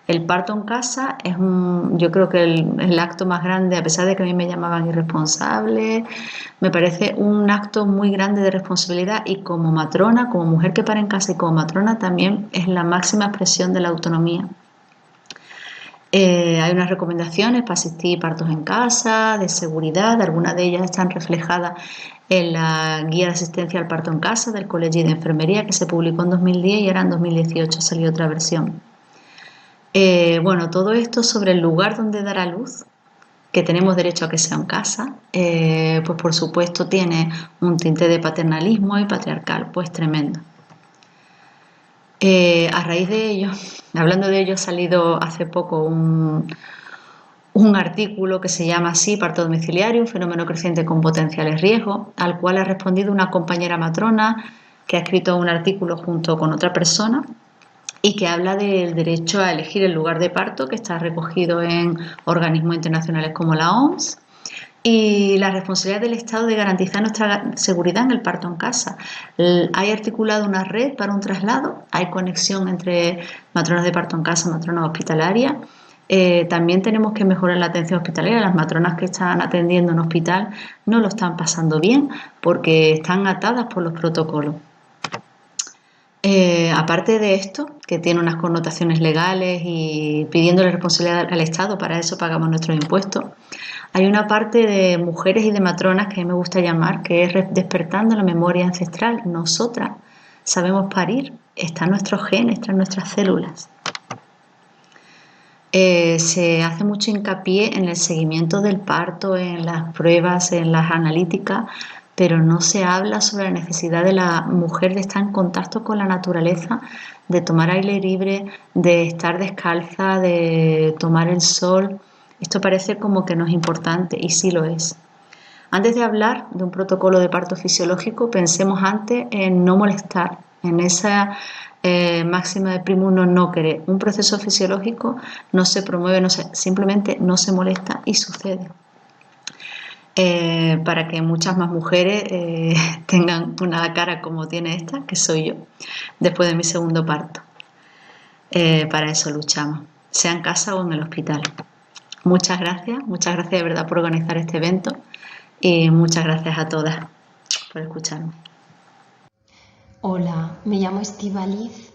El parto en casa es yo creo que el acto más grande, a pesar de que a mí me llamaban irresponsable, me parece un acto muy grande de responsabilidad, y como matrona, como mujer que para en casa y como matrona, también es la máxima expresión de la autonomía. Hay unas recomendaciones para asistir partos en casa, de seguridad, algunas de ellas están reflejadas en la guía de asistencia al parto en casa del Colegio de Enfermería, que se publicó en 2010 y ahora en 2018 salió otra versión. Bueno, todo esto sobre el lugar donde dar a luz, que tenemos derecho a que sea en casa, pues por supuesto tiene un tinte de paternalismo y patriarcal, pues tremendo. A raíz de ello, hablando de ello, ha salido hace poco un artículo que se llama así, Parto domiciliario, un fenómeno creciente con potenciales riesgos, al cual ha respondido una compañera matrona que ha escrito un artículo junto con otra persona y que habla del derecho a elegir el lugar de parto, que está recogido en organismos internacionales como la OMS, y la responsabilidad del Estado de garantizar nuestra seguridad en el parto en casa. Hay articulado una red para un traslado, hay conexión entre matronas de parto en casa y matronas hospitalarias. También tenemos que mejorar la atención hospitalaria. Las matronas que están atendiendo en hospital no lo están pasando bien porque están atadas por los protocolos. Aparte de esto, que tiene unas connotaciones legales y pidiéndole responsabilidad al Estado, para eso pagamos nuestros impuestos, hay una parte de mujeres y de matronas que a mí me gusta llamar, que es despertando la memoria ancestral. Nosotras sabemos parir, está en nuestros genes, está en nuestras células. Se hace mucho hincapié en el seguimiento del parto, en las pruebas, en las analíticas, pero no se habla sobre la necesidad de la mujer de estar en contacto con la naturaleza, de tomar aire libre, de estar descalza, de tomar el sol. Esto parece como que no es importante, y sí lo es. Antes de hablar de un protocolo de parto fisiológico, pensemos antes en no molestar, en esa máxima de primum non nocere. Un proceso fisiológico no se promueve, simplemente no se molesta y sucede. Para que muchas más mujeres tengan una cara como tiene esta, que soy yo, después de mi segundo parto. Para eso luchamos, sea en casa o en el hospital. Muchas gracias de verdad por organizar este evento y muchas gracias a todas por escucharme. Hola, me llamo Estíbaliz.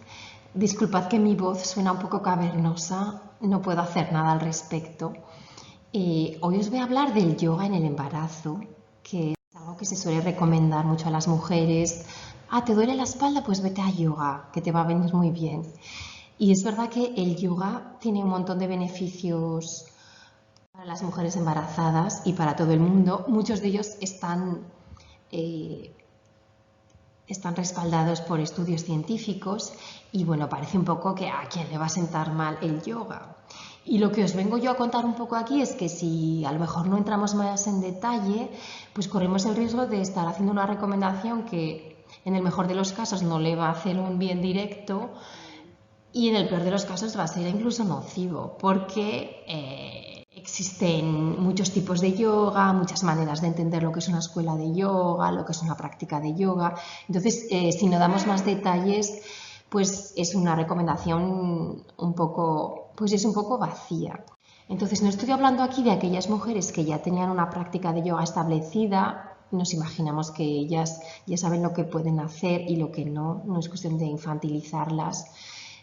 Disculpad que mi voz suena un poco cavernosa, no puedo hacer nada al respecto. Hoy os voy a hablar del yoga en el embarazo, que es algo que se suele recomendar mucho a las mujeres. ¿Te duele la espalda? Pues vete a yoga, que te va a venir muy bien. Y es verdad que el yoga tiene un montón de beneficios para las mujeres embarazadas y para todo el mundo. Muchos de ellos están respaldados por estudios científicos y bueno, parece un poco que a quién le va a sentar mal el yoga. Y lo que os vengo yo a contar un poco aquí es que si a lo mejor no entramos más en detalle, pues corremos el riesgo de estar haciendo una recomendación que en el mejor de los casos no le va a hacer un bien directo y en el peor de los casos va a ser incluso nocivo, porque existen muchos tipos de yoga, muchas maneras de entender lo que es una escuela de yoga, lo que es una práctica de yoga. Entonces, si no damos más detalles, pues es una recomendación un poco vacía. Entonces, no estoy hablando aquí de aquellas mujeres que ya tenían una práctica de yoga establecida. Nos imaginamos que ellas ya saben lo que pueden hacer y lo que no. No es cuestión de infantilizarlas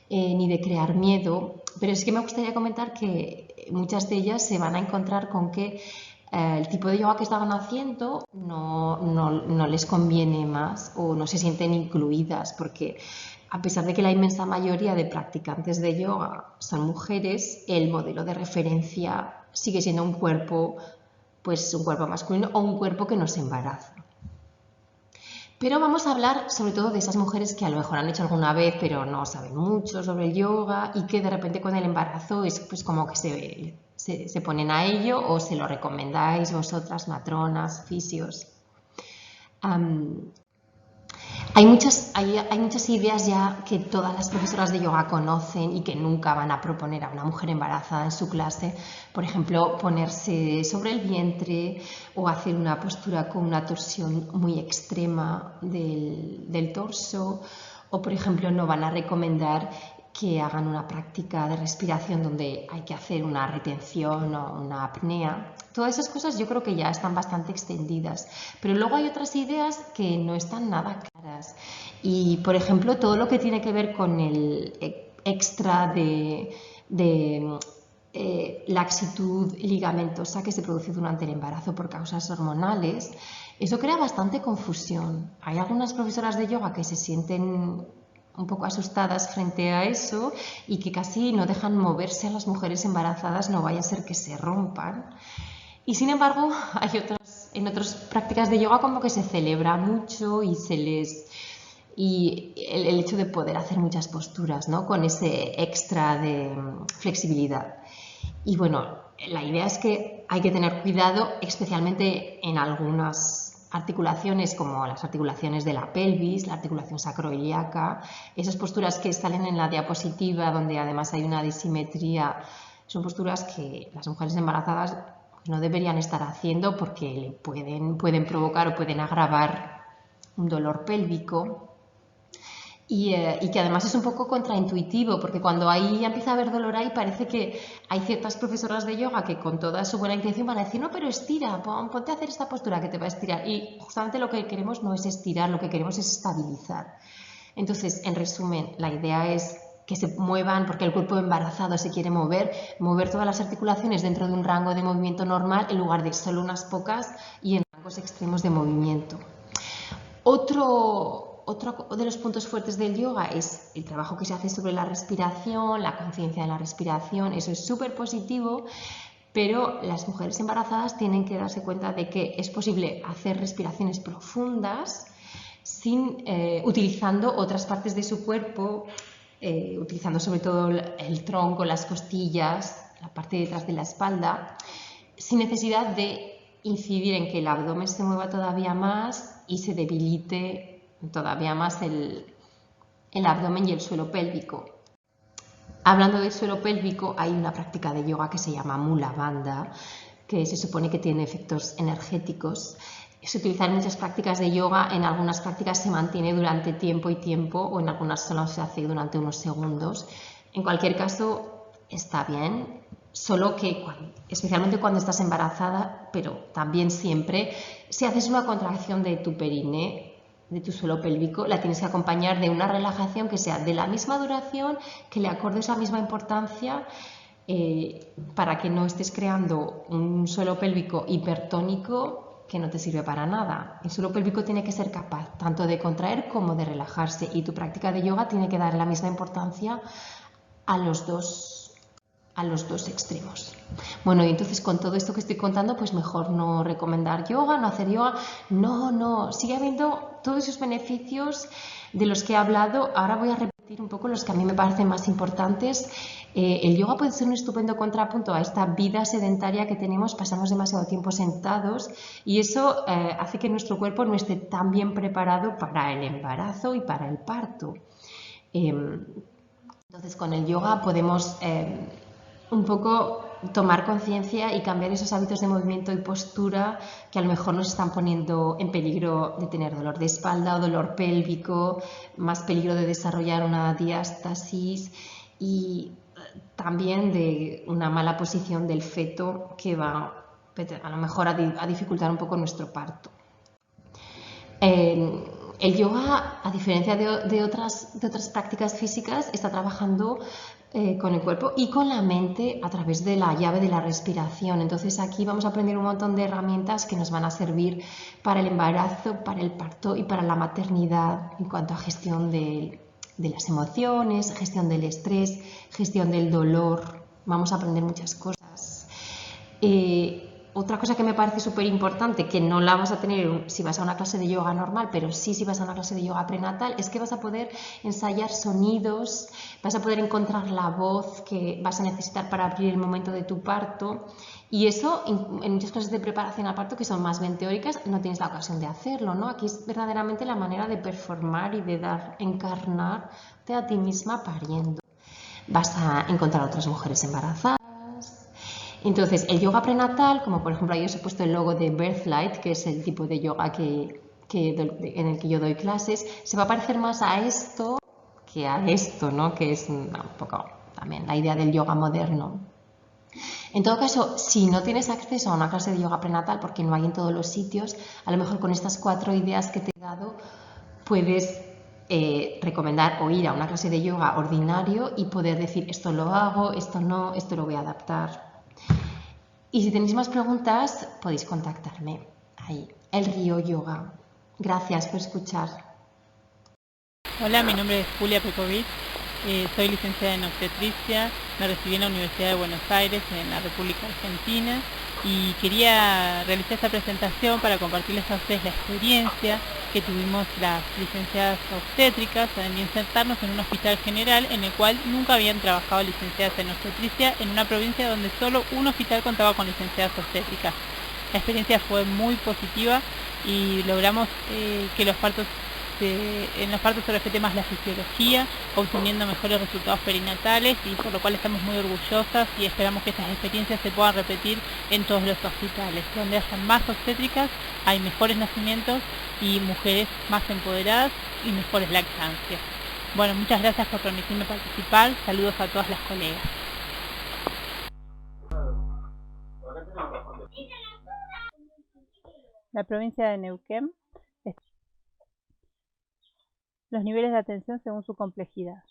ni de crear miedo, pero es que me gustaría comentar que muchas de ellas se van a encontrar con que el tipo de yoga que estaban haciendo no les conviene más o no se sienten incluidas, porque a pesar de que la inmensa mayoría de practicantes de yoga son mujeres, el modelo de referencia sigue siendo un cuerpo masculino o un cuerpo que no se embaraza. Pero vamos a hablar sobre todo de esas mujeres que a lo mejor han hecho alguna vez pero no saben mucho sobre el yoga y que de repente con el embarazo es pues como que se ponen a ello o se lo recomendáis vosotras, matronas, fisios. Hay muchas ideas ya que todas las profesoras de yoga conocen y que nunca van a proponer a una mujer embarazada en su clase. Por ejemplo, ponerse sobre el vientre o hacer una postura con una torsión muy extrema del torso. O, por ejemplo, no van a recomendar que hagan una práctica de respiración donde hay que hacer una retención o una apnea. Todas esas cosas yo creo que ya están bastante extendidas, pero luego hay otras ideas que no están nada claras. Y, por ejemplo, todo lo que tiene que ver con el extra de laxitud ligamentosa que se produce durante el embarazo por causas hormonales, eso crea bastante confusión. Hay algunas profesoras de yoga que se sienten un poco asustadas frente a eso y que casi no dejan moverse a las mujeres embarazadas, no vaya a ser que se rompan. Y sin embargo, en otras prácticas de yoga como que se celebra mucho y el hecho de poder hacer muchas posturas, ¿no? Con ese extra de flexibilidad. Y bueno, la idea es que hay que tener cuidado, especialmente en algunas articulaciones como las articulaciones de la pelvis, la articulación sacroiliaca, esas posturas que salen en la diapositiva donde además hay una disimetría, son posturas que las mujeres embarazadas no deberían estar haciendo porque pueden provocar o pueden agravar un dolor pélvico. Y que además es un poco contraintuitivo, porque cuando ahí empieza a haber dolor ahí parece que hay ciertas profesoras de yoga que con toda su buena intención van a decir no, pero estira, ponte a hacer esta postura que te va a estirar. Y justamente lo que queremos no es estirar, lo que queremos es estabilizar. Entonces, en resumen, la idea es que se muevan, porque el cuerpo embarazado se quiere mover todas las articulaciones dentro de un rango de movimiento normal en lugar de solo unas pocas y en rangos extremos de movimiento. Otro de los puntos fuertes del yoga es el trabajo que se hace sobre la respiración, la conciencia de la respiración. Eso es súper positivo, pero las mujeres embarazadas tienen que darse cuenta de que es posible hacer respiraciones profundas utilizando otras partes de su cuerpo, utilizando sobre todo el tronco, las costillas, la parte de detrás de la espalda, sin necesidad de incidir en que el abdomen se mueva todavía más y se debilite todavía más el abdomen y el suelo pélvico. Hablando del suelo pélvico, hay una práctica de yoga que se llama Mula Bandha, que se supone que tiene efectos energéticos. Se utiliza en muchas prácticas de yoga, en algunas prácticas se mantiene durante tiempo y tiempo, o en algunas solo se hace durante unos segundos. En cualquier caso, está bien, solo que, especialmente cuando estás embarazada, pero también siempre, si haces una contracción de tu perine, de tu suelo pélvico, la tienes que acompañar de una relajación que sea de la misma duración, que le acordes la misma importancia, para que no estés creando un suelo pélvico hipertónico que no te sirve para nada. El suelo pélvico tiene que ser capaz tanto de contraer como de relajarse, y tu práctica de yoga tiene que dar la misma importancia a los dos extremos. Bueno, y entonces con todo esto que estoy contando, pues mejor no recomendar yoga, no hacer yoga. No, sigue habiendo todos esos beneficios de los que he hablado. Ahora voy a repetir un poco los que a mí me parecen más importantes. El yoga puede ser un estupendo contrapunto a esta vida sedentaria que tenemos, pasamos demasiado tiempo sentados y eso hace que nuestro cuerpo no esté tan bien preparado para el embarazo y para el parto. Entonces con el yoga podemos un poco tomar conciencia y cambiar esos hábitos de movimiento y postura que a lo mejor nos están poniendo en peligro de tener dolor de espalda o dolor pélvico, más peligro de desarrollar una diástasis y también de una mala posición del feto que va a lo mejor a dificultar un poco nuestro parto. El yoga, a diferencia de otras prácticas físicas, está trabajando con el cuerpo y con la mente a través de la llave de la respiración. Entonces aquí vamos a aprender un montón de herramientas que nos van a servir para el embarazo, para el parto y para la maternidad en cuanto a gestión de las emociones, gestión del estrés, gestión del dolor. Vamos a aprender muchas cosas. otra cosa que me parece súper importante, que no la vas a tener si vas a una clase de yoga normal, pero sí si vas a una clase de yoga prenatal, es que vas a poder ensayar sonidos, vas a poder encontrar la voz que vas a necesitar para abrir el momento de tu parto. Y eso, en muchas clases de preparación al parto, que son más bien teóricas, no tienes la ocasión de hacerlo, ¿no? Aquí es verdaderamente la manera de performar y de encarnarte a ti misma pariendo. Vas a encontrar otras mujeres embarazadas. Entonces, el yoga prenatal, como por ejemplo ahí os he puesto el logo de Birthlight, que es el tipo de yoga en el que yo doy clases, se va a parecer más a esto que a esto, ¿no? Que es un poco también la idea del yoga moderno. En todo caso, si no tienes acceso a una clase de yoga prenatal, porque no hay en todos los sitios, a lo mejor con estas 4 ideas que te he dado, puedes recomendar o ir a una clase de yoga ordinario y poder decir esto lo hago, esto no, esto lo voy a adaptar. Y si tenéis más preguntas, podéis contactarme ahí, El Río Yoga. Gracias por escuchar. Hola, mi nombre es Julia Pekovic, soy licenciada en obstetricia, me recibí en la Universidad de Buenos Aires, en la República Argentina, y quería realizar esta presentación para compartirles a ustedes la experiencia que tuvimos las licenciadas obstétricas al insertarnos en un hospital general en el cual nunca habían trabajado licenciadas en obstetricia en una provincia donde solo un hospital contaba con licenciadas obstétricas. La experiencia fue muy positiva y logramos que en los partos se respete más la fisiología, obteniendo mejores resultados perinatales, y por lo cual estamos muy orgullosas y esperamos que estas experiencias se puedan repetir en todos los hospitales. Donde haya más obstétricas, hay mejores nacimientos y mujeres más empoderadas y mejores lactancias. Bueno, muchas gracias por permitirme participar. Saludos a todas las colegas. La provincia de Neuquén. Los niveles de atención según su complejidad.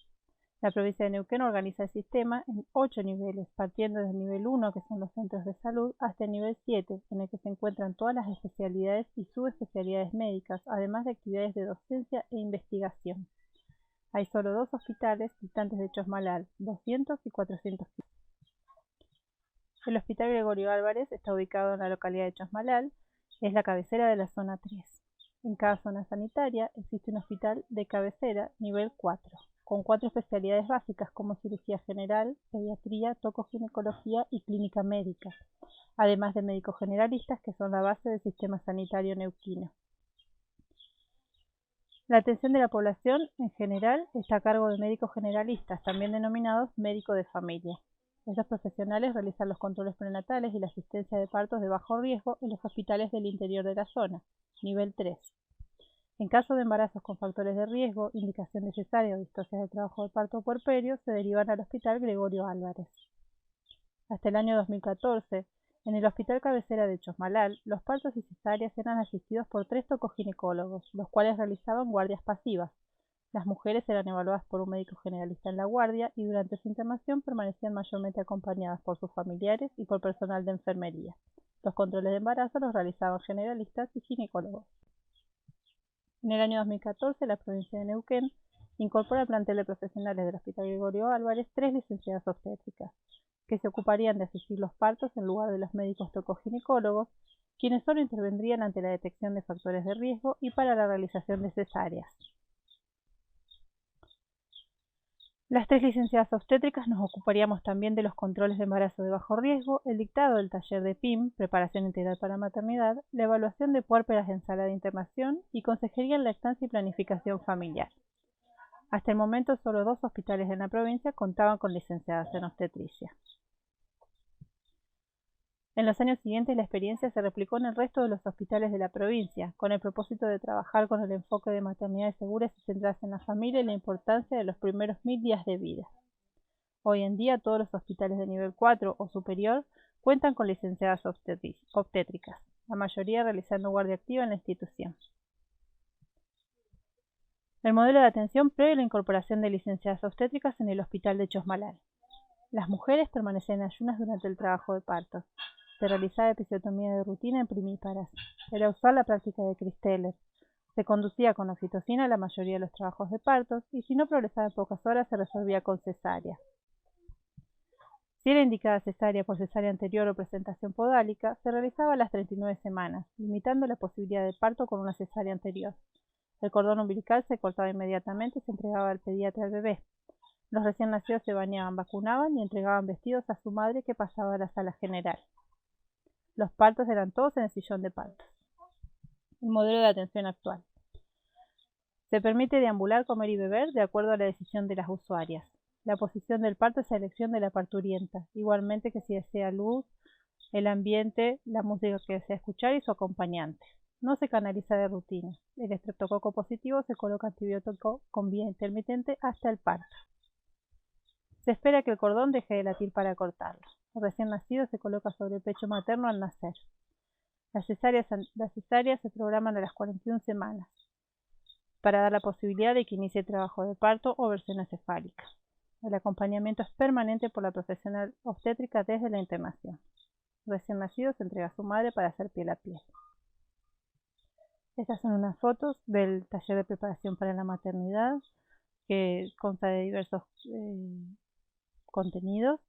La provincia de Neuquén organiza el sistema en 8 niveles, partiendo desde el nivel 1, que son los centros de salud, hasta el nivel 7, en el que se encuentran todas las especialidades y subespecialidades médicas, además de actividades de docencia e investigación. Hay solo 2 hospitales distantes de Chosmalal, 200 y 400 kilómetros. El Hospital Gregorio Álvarez está ubicado en la localidad de Chosmalal, es la cabecera de la zona 3. En cada zona sanitaria existe un hospital de cabecera nivel 4, con 4 especialidades básicas como cirugía general, pediatría, tocoginecología y clínica médica, además de médicos generalistas que son la base del sistema sanitario neuquino. La atención de la población en general está a cargo de médicos generalistas, también denominados médicos de familia. Estos profesionales realizan los controles prenatales y la asistencia de partos de bajo riesgo en los hospitales del interior de la zona, nivel 3. En caso de embarazos con factores de riesgo, indicación de cesárea o distorsión de trabajo de parto puerperio, se derivan al Hospital Gregorio Álvarez. Hasta el año 2014, en el Hospital Cabecera de Chosmalal, los partos y cesáreas eran asistidos por 3 tocoginecólogos, los cuales realizaban guardias pasivas. Las mujeres eran evaluadas por un médico generalista en la guardia y durante su internación permanecían mayormente acompañadas por sus familiares y por personal de enfermería. Los controles de embarazo los realizaban generalistas y ginecólogos. En el año 2014, la provincia de Neuquén incorpora al plantel de profesionales del Hospital Gregorio Álvarez 3 licenciadas obstétricas, que se ocuparían de asistir los partos en lugar de los médicos tocoginecólogos, quienes solo intervendrían ante la detección de factores de riesgo y para la realización de cesáreas. Las 3 licenciadas obstétricas nos ocuparíamos también de los controles de embarazo de bajo riesgo, el dictado del taller de PIM, preparación integral para maternidad, la evaluación de puérperas en sala de internación y consejería en lactancia y planificación familiar. Hasta el momento solo 2 hospitales en la provincia contaban con licenciadas en obstetricia. En los años siguientes la experiencia se replicó en el resto de los hospitales de la provincia, con el propósito de trabajar con el enfoque de maternidades seguras y centradas en la familia y la importancia de los primeros 1000 días de vida. Hoy en día todos los hospitales de nivel 4 o superior cuentan con licenciadas obstétricas, la mayoría realizando guardia activa en la institución. El modelo de atención prevé la incorporación de licenciadas obstétricas en el hospital de Chosmalal. Las mujeres permanecen en ayunas durante el trabajo de parto. Se realizaba episiotomía de rutina en primíparas. Era usual la práctica de Christeller. Se conducía con oxitocina la mayoría de los trabajos de partos y si no progresaba en pocas horas se resolvía con cesárea. Si era indicada cesárea por cesárea anterior o presentación podálica, se realizaba a las 39 semanas, limitando la posibilidad de parto con una cesárea anterior. El cordón umbilical se cortaba inmediatamente y se entregaba al pediatra al bebé. Los recién nacidos se bañaban, vacunaban y entregaban vestidos a su madre, que pasaba a la sala general. Los partos eran todos en el sillón de partos. El modelo de atención actual. Se permite deambular, comer y beber de acuerdo a la decisión de las usuarias. La posición del parto es a elección de la parturienta, igualmente que si desea luz, el ambiente, la música que desea escuchar y su acompañante. No se canaliza de rutina. El estreptococo positivo se coloca antibiótico con vía intermitente hasta el parto. Se espera que el cordón deje de latir para cortarlo. El recién nacido se coloca sobre el pecho materno al nacer. Las cesáreas se programan a las 41 semanas para dar la posibilidad de que inicie trabajo de parto o versión encefálica. El acompañamiento es permanente por la profesional obstétrica desde la internación. El recién nacido se entrega a su madre para hacer piel a piel. Estas son unas fotos del taller de preparación para la maternidad, que consta de diversos contenidos,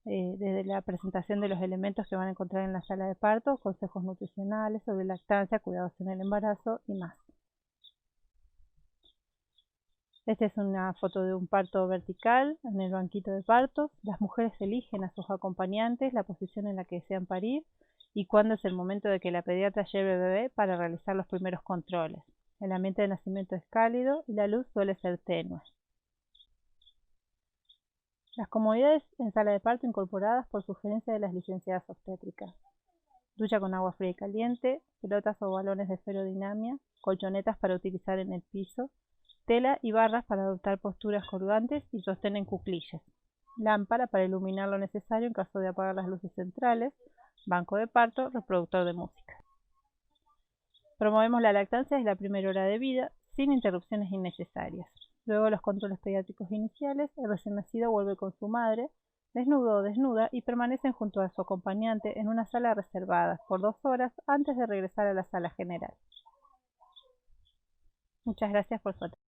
desde la presentación de los elementos que van a encontrar en la sala de parto, consejos nutricionales sobre lactancia, cuidados en el embarazo y más. Esta es una foto de un parto vertical en el banquito de partos. Las mujeres eligen a sus acompañantes, la posición en la que desean parir y cuándo es el momento de que la pediatra lleve al bebé para realizar los primeros controles. El ambiente de nacimiento es cálido y la luz suele ser tenue. Las comodidades en sala de parto incorporadas por sugerencia de las licenciadas obstétricas. Ducha con agua fría y caliente, pelotas o balones de esferodinamia, colchonetas para utilizar en el piso, tela y barras para adoptar posturas colgantes y sostén en cuclillas, lámpara para iluminar lo necesario en caso de apagar las luces centrales, banco de parto, reproductor de música. Promovemos la lactancia desde la primera hora de vida, sin interrupciones innecesarias. Luego de los controles pediátricos iniciales, el recién nacido vuelve con su madre, desnudo o desnuda, y permanecen junto a su acompañante en una sala reservada por 2 horas antes de regresar a la sala general. Muchas gracias por su atención.